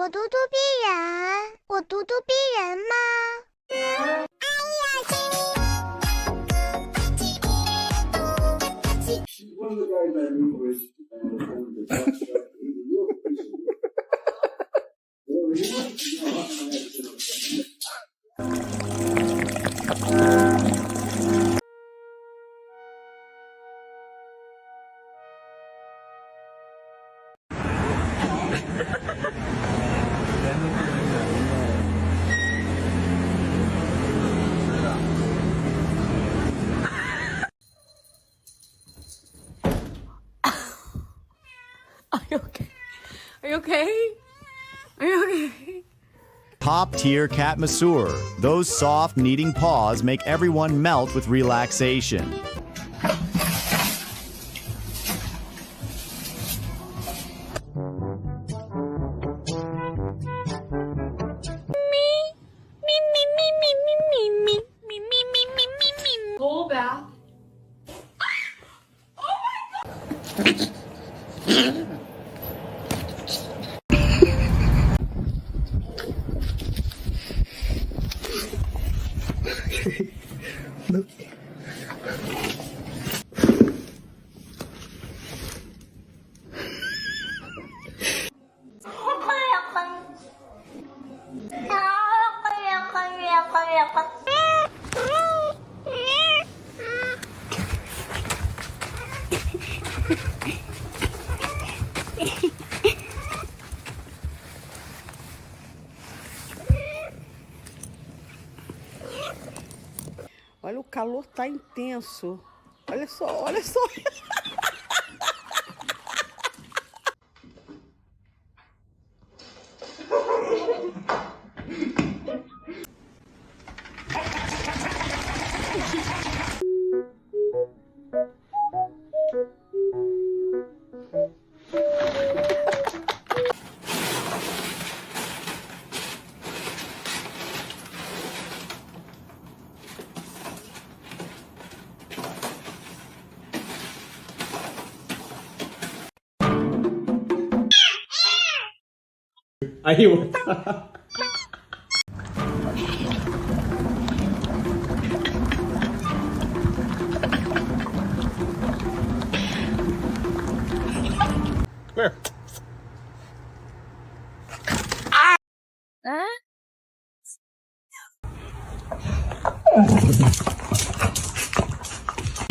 我咄咄逼人，我咄咄逼人吗？Are you okay? Are you okay? Are you okay? Top-tier cat masseur. Those soft, kneading paws make everyone melt with relaxation. Full bath. Look. Olha, o calor tá intenso. Olha só, olha só. Aí, outra. Where?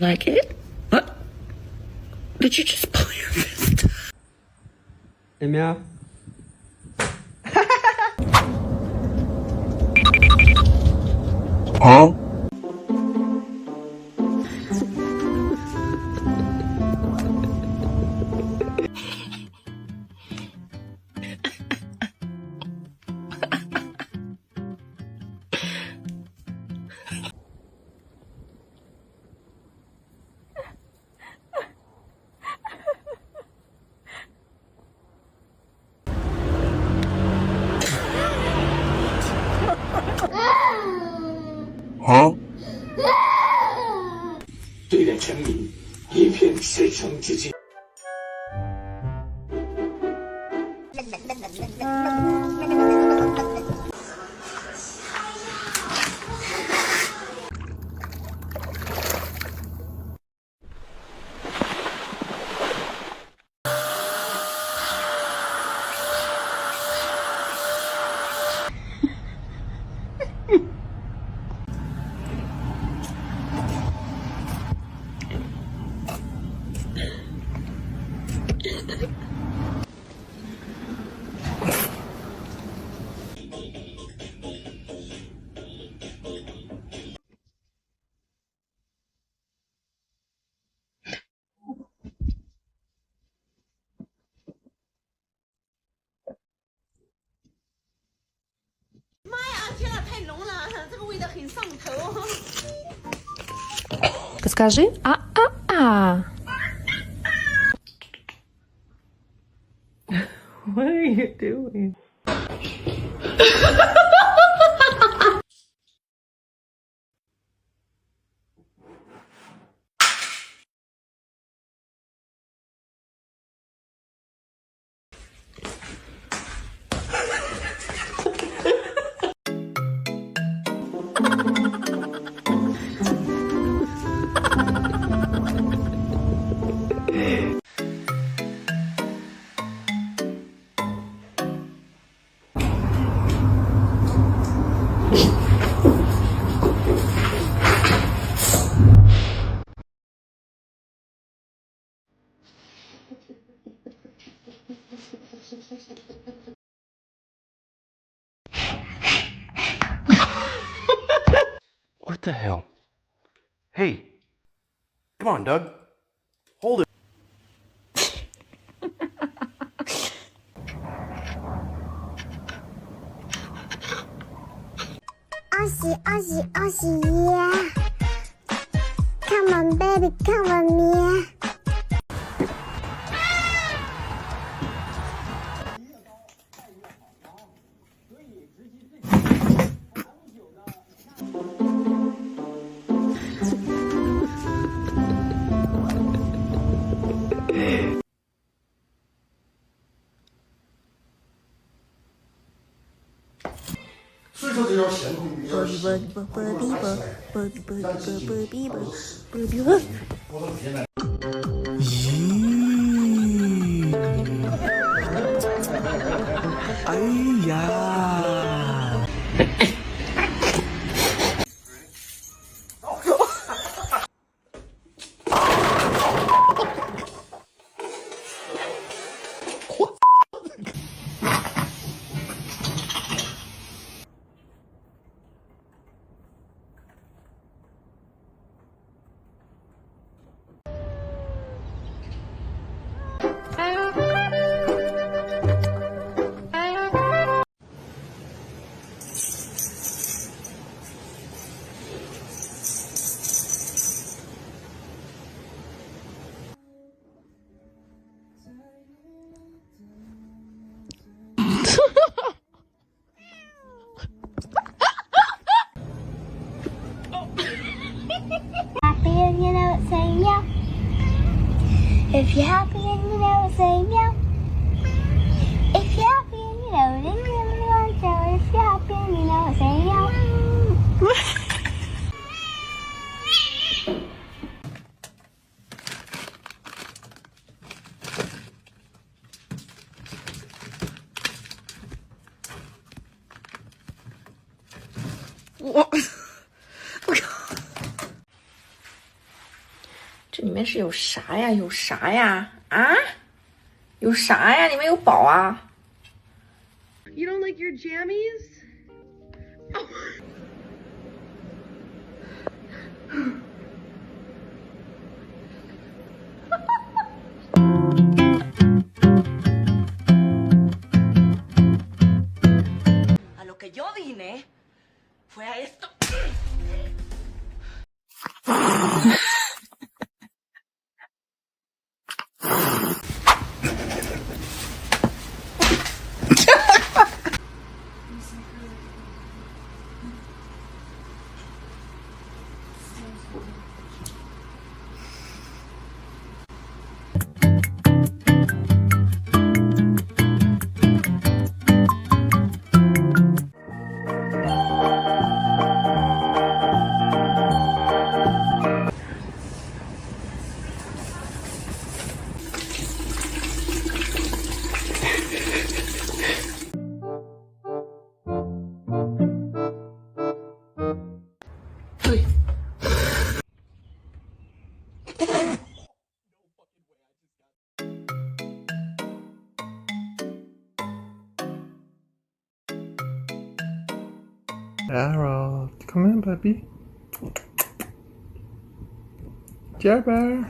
Like it? What? Did you just pull your fist? É minha. Hã? Hã? 对待臣民一片赤诚之心。Скажи а-а-а. What are you doing? What the hell? Hey, come on, Doug. Hold it. Aussie, Aussie, Aussie, yeah. Come on, baby, come on, yeah. Happy and you know it, say meow. If you're happy and you know it, say meow. If you're happy and you know it, then you really want to. If you're happy and you know it, say meow. What? 这里面是有啥呀？有啥呀？啊？有啥呀？里面有宝啊！ You don't like your jammies? A lo que yo vine fue a esto. Harold, come in, puppy. Jabber.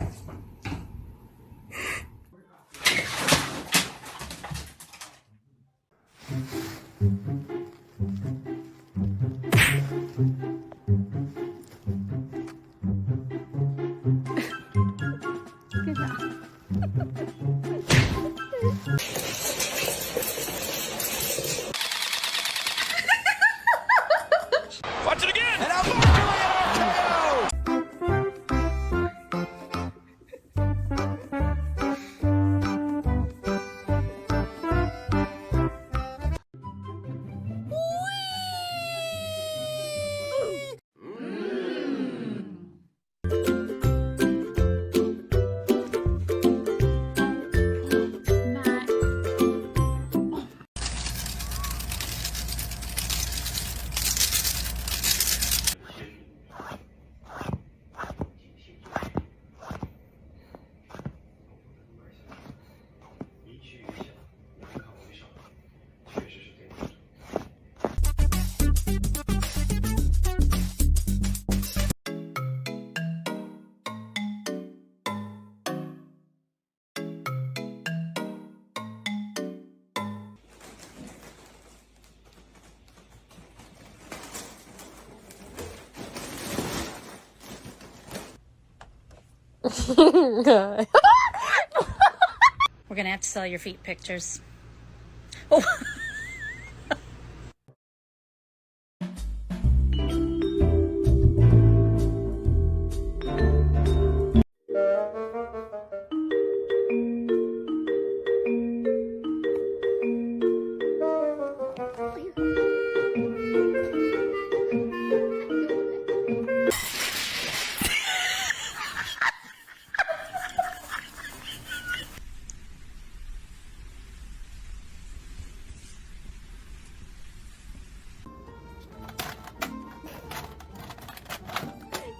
Watch it again! And unfortunately, We're gonna have to sell your feet pictures. Oh.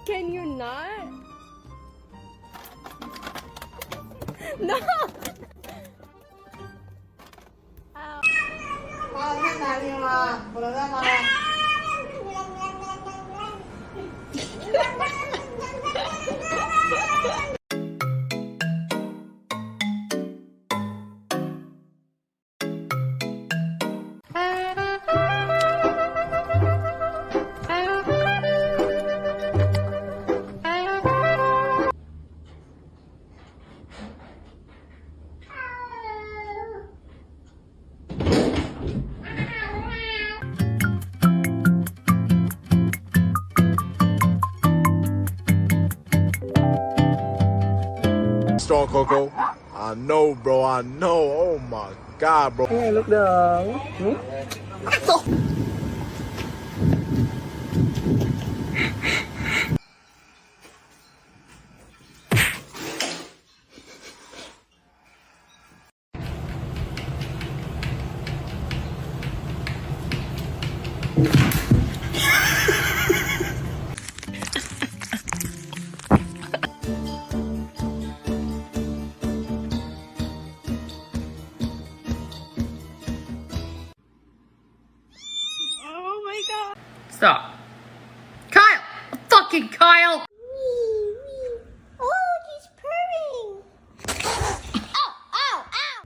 Can you not? No! Strong Coco. I know, bro. I know. Oh my God, bro. Hey, look down. Stop. Kyle! Fucking Kyle! Oh, he's purring. Ow, ow, ow.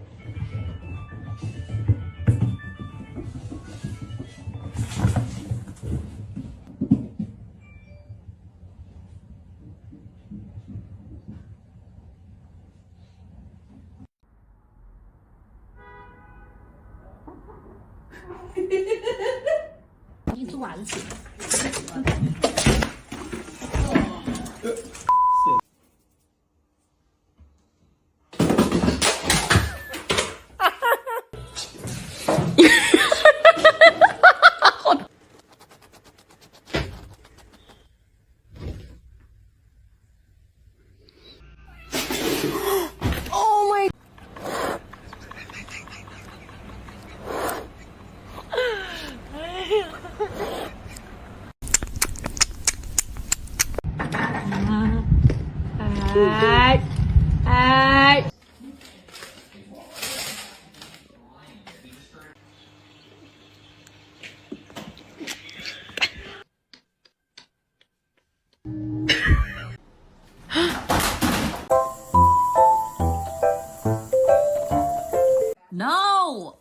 No!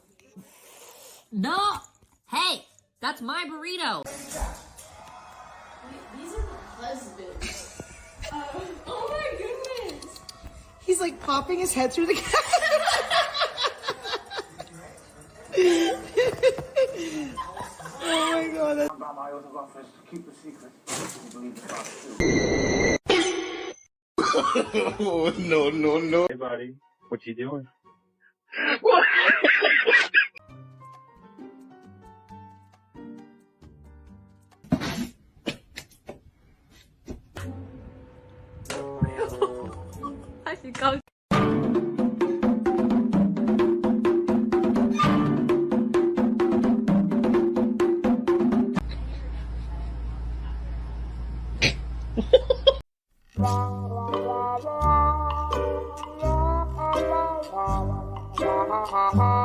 No! Hey! That's my burrito! These are the husbands. Oh my goodness! He's like popping his head through the camera. Oh my God! That's... My oath of office to keep the secret. Oh, no, no, no. Hey, buddy, what you doing? I think I'll... Ha ha ha.